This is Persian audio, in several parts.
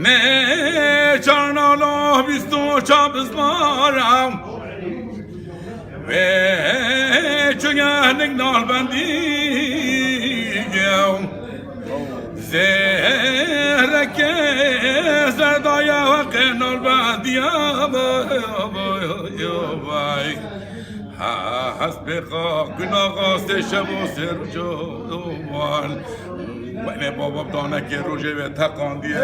نه چرنالا بیستو چابز مارم و چگه نگنال بندیم زهرکه زردایا و قنال بندیم حسب گناه شب و سر جوان و اینه بابا دانه که روژه به تقاندیه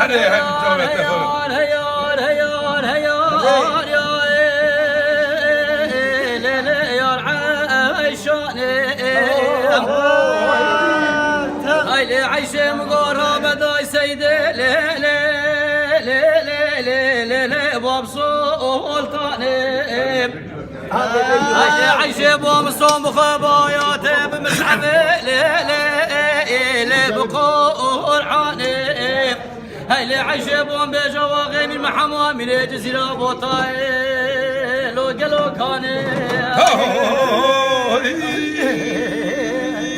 هره همین جا به تقاند عيشة مقارها بداي سيدة لا لا لا لا لا لا لا باب سلطاني عيشة بوم صوم خباياته بمسحبة لا لا لا بقور عاني هاي عيشة بوم بجواغي من محمى من جزيرة بوطاي لو قالوا كاني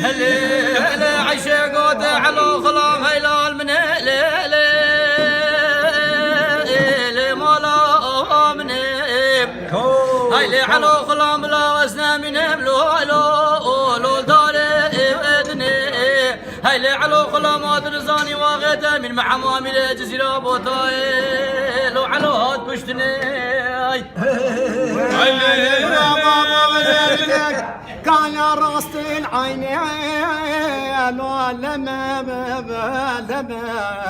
هلا عيشة قوت على خلام هيلال من لا مالا من هيلي على خلام لا وزنا من لو دار ودني هيلي على خلام ادرزاني واغدا من محمام الجزيرة بوطاي لو على هاد بشتني هيلي كان راست العين لما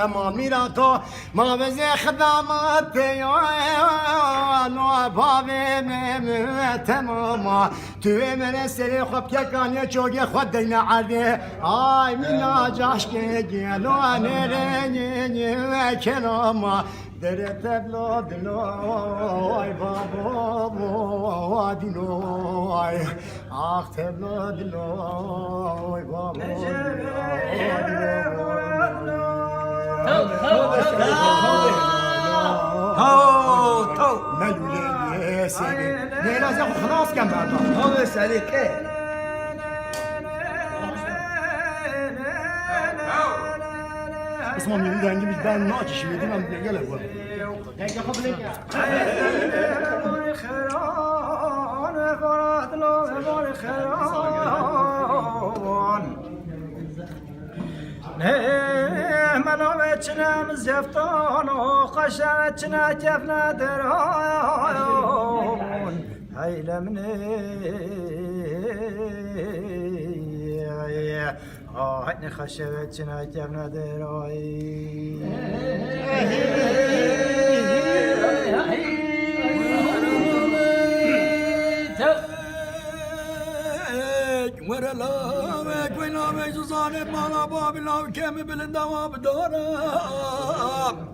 ما ميراتو ما بزي خدامتي لو بابي تماما تو من سري خب كان يچوغي خدينا علي اي من جاشكي لو نرني كلام درت بلاد لوی بابا دینوی آخت بلاد لوی بابا تو ملولی سیدی نه لازم خلاص کم بعدا تو سلیکه اسمع من دنگی بیش بر ناچش میدی من دیگه لگو دیگه خب لیکه خران قرات لو بار خران نه منو بچنم زفتان و قشعتنا کفنا دران هی لمنی هني خشبت شنايت يا ابن دراي ورا لامك وين لامك زانب مالا باب لام كم بالدوام بدورم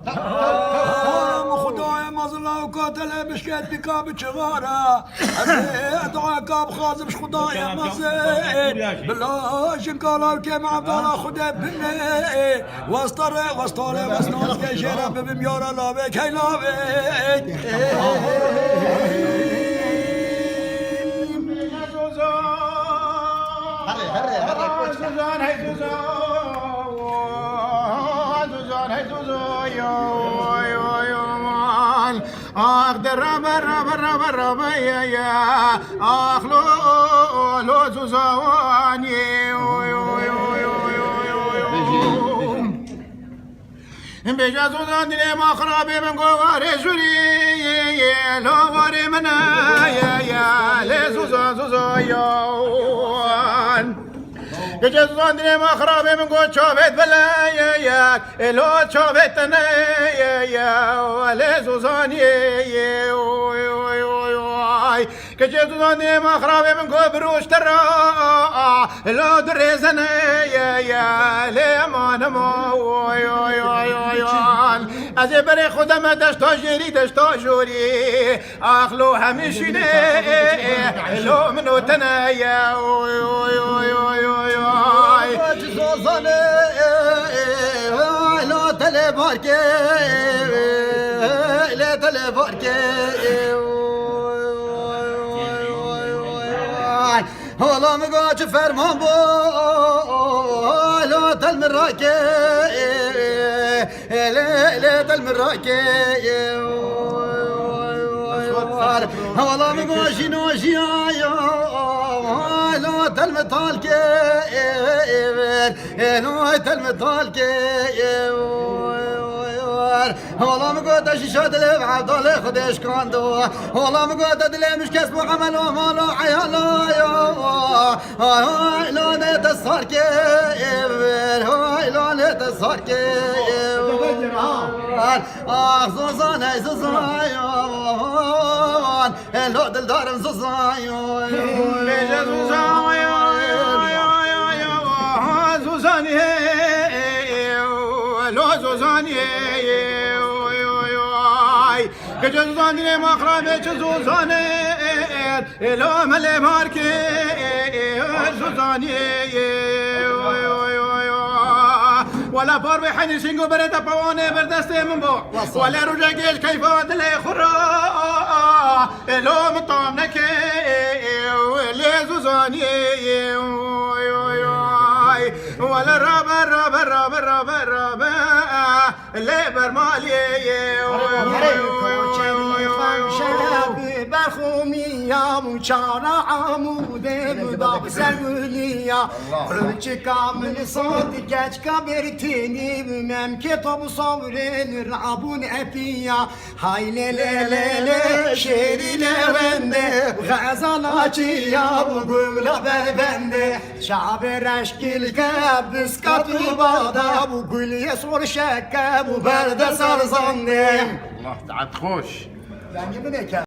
خدايا مظلة وقاتل بشكت بكاب شغارة ادعاك بخازمش خدايا مزيد بالله شنقال كم عبدالله خدا بني واسطري واسنوز كشيرة بميارة لابك هاي لابك زوزان هاي زوزان هاي زوزان يو مان آخ در رب يا آخ لو زوزان بجا زوزان دنيا ما خرابي من قواري جوري لو غاري منا يا لي زوزان يوان كجزان دنيا ما خرابي من قوة شوفت بلا يا لو شوفتنا يا ولي زوزان كجزان دنيا ما خرابي من قوة بروش ترى لو دريزنا يا لي ما نمو از برای خودم دشتا جوری اخلو همیشینه لو منو تنایا زوزانه لا تلبارکه لا تلبارکه حالا میگه چه فرمان با المراكي ليلة المراكي والله ماشي ناشي يا لو تلمطالك لو تلمطالك والله مقعد شاد اللي بعد الله خدش كاندو والله مقعد اللي مش كسب عمل وماله عياله لو نت الصارك لو نت الصارك زوزان زوزان لو دل دارم زوزان زوزان لو زوزان كجوزان دي مخرب كجوزان لو ملي ماركي زوزان ولا بار بحني سينغو بريتا باوني بردستي من بو ولا رجع جيش كيف ودلي خرا لو مطامنك لي زوزان ولا رابا رابا رابا رابا رابا لي برمالي برخومیا مچارا عموده مداق سرگولیا ölçü kamil saati geç kabirtini bilmem ki topu savrin rabun epiya hayle le le le şerile bende gazal açıya bu gümle bende şaber eşkil kabis katı bağda bu gülye sor şekke bu berde sarzanne الله تعال تخش ben gibi ne